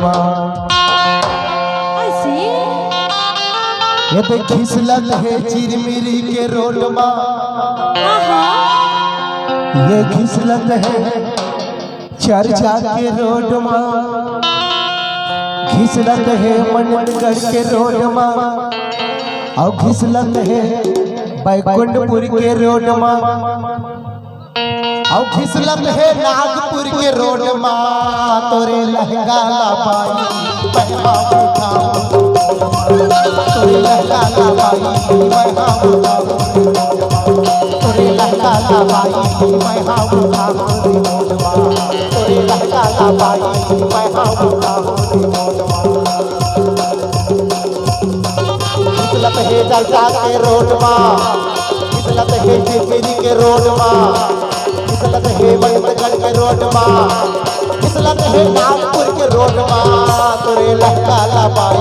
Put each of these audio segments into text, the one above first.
माँ। ये तो खिसलत है चिरमिरी के रोड माँ, ये खिसलत है चर्चा के रोड माँ, खिसलत है मनगढ़ के रोड माँ, और खिसलत है बैकुंठपुर के रोड माँ, और खिसलत है नागपुर के रोड माँ। तोरे लहंगा ला पाई पैसा उठाऊं, तोरे लहंगा ला पाई पैसा उठाऊं, तोरे लहंगा ला पाई पैसा उठाऊं, तोरे लहंगा ला पाई पैसा उठाऊं। खिसलत है चर्चा के रोड माँ, खिसलत है चिरमिरी के रोड माँ, खिसलत है बंदगढ़ के रोड माँ, खिसलत है नागपुर के रोड माँ। तोरे लहंगा ला पाई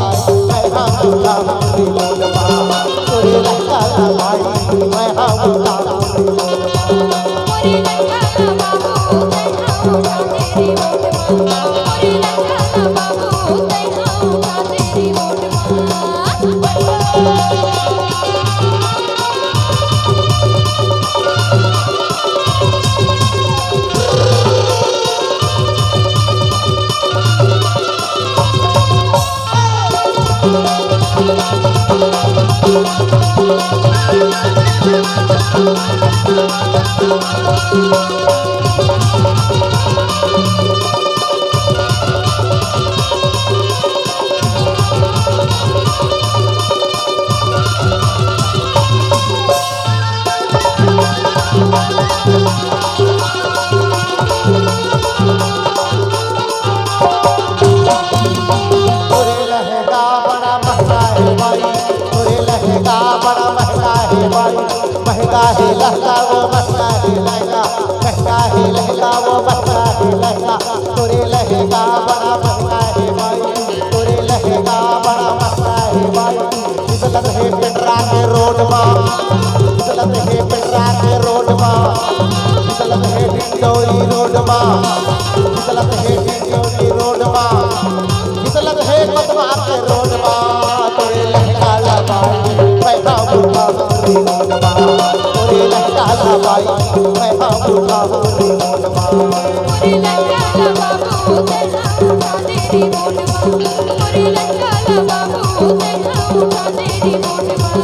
मैं हम उठाऊं रोड माँ, तोरे लहंगा ला पाई मैं हम उठाऊं रोड माँ। महंगा है लहंगा वो महंगा है लहंगा, महंगा है लहंगा वो महंगा है लहंगा, तोरे लहंगा बड़ा महंगा है भाई, तोरे लहंगा बड़ा महंगा है भाई। खिसलत है पिटरा के रोड माँ, खिसलत है पिटरा के रोड माँ, खिसलत है डिंडोरी रोड माँ, खिसलत है डिंडोरी रोड माँ, खिसलत है कोतवाल के रोड माँ। तोरे लहंगा ला पाई पैसा उठाऊं रोड माँ, तोरे लहंगा ला पाई पैसा उठाऊं रोड माँ। तोरे लहंगा ला बाबू पैसा उठा तेरी रोड माँ, तोरे लहंगा ला बाबू पैसा उठा तेरी रोड माँ।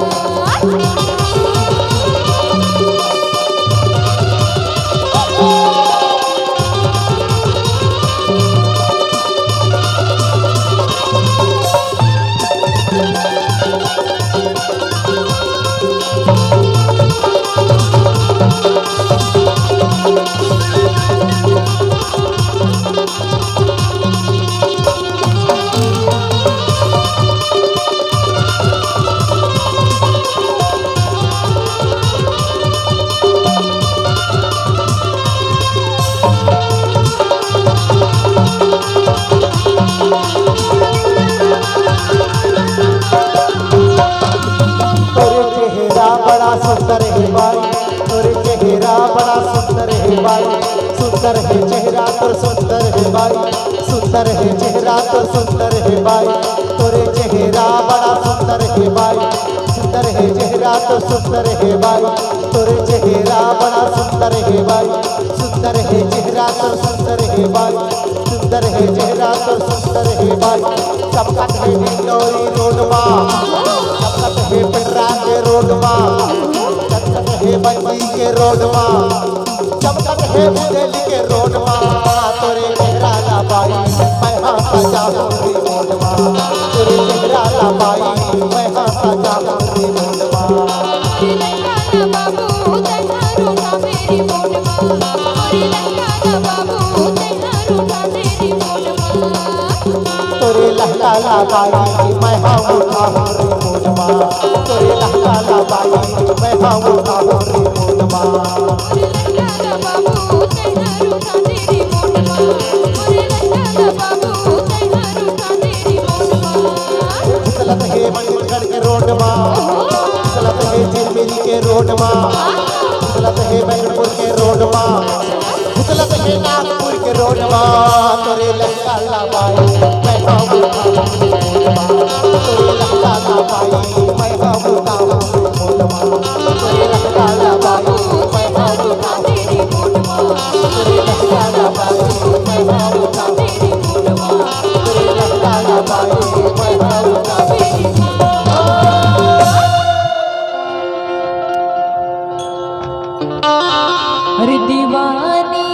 सुंदर है भाई, तोरे चेहरा बड़ा सुंदर है भाई, सुंदर है चेहरा तो सुंदर है भाई, सुंदर है चेहरा तो सुंदर है भाई, तोरे चेहरा बड़ा सुंदर है भाई, सुंदर है चेहरा तो सुंदर है भाई, तोरे चेहरा बड़ा सुंदर है भाई, सुंदर है चेहरा तो सुंदर है भाई, सुंदर है चेहरा तो सुंदर है भाई। चमकत है डिंडोरी रोड माँ, चमकत है पिटरा के रोड माँ, चमकत है बंदी के रोड माँ, चमकत है बुंदेली के रोड माँ। तोरे चेहरा ला पाई मैं हाँ सजाऊं रोड माँ, तोरे चेहरा ला पाई मैं हाँ सजाऊं रोड माँ। तोरे लहंगा ला बाबू तेरा रूठा मेरी रोड माँ, तोरे लहंगा ला बाबू तेरा रूठा तेरी रोड माँ। तोरे लहंगा ला पाई मैं हाँ उठाऊं रोड माँ, तोरे लहंगा ला पाई मैं हाँ उठाऊं रोड माँ। तोरे लहंगा ला बाबू तेरा रूठा तेरी रोड माँ, तोरे लहंगा ला बाबू तेरा रूठा तेरी रोड माँ। खिसलत है बंदगढ़ के रोड माँ, खिसलत है चिरमिरी के रोड माँ, खिसलत है बैकुंठपुर के रोड माँ, खिसलत है नागपुर के रोड माँ। तोरे लहंगा ला बाई मैं हम उठाऊं मोटमा तोरे लगता ना बाई मैं हम उठाऊं मोटमा तोरे लगता ना बाई मैं हम उठाऊं तेरी मोटमा तोरे लगता ना बाई मैं हम उठाऊं तेरी मोटमा तोरे लगता ना बाई मैं हम उठाऊं अरे दीवानी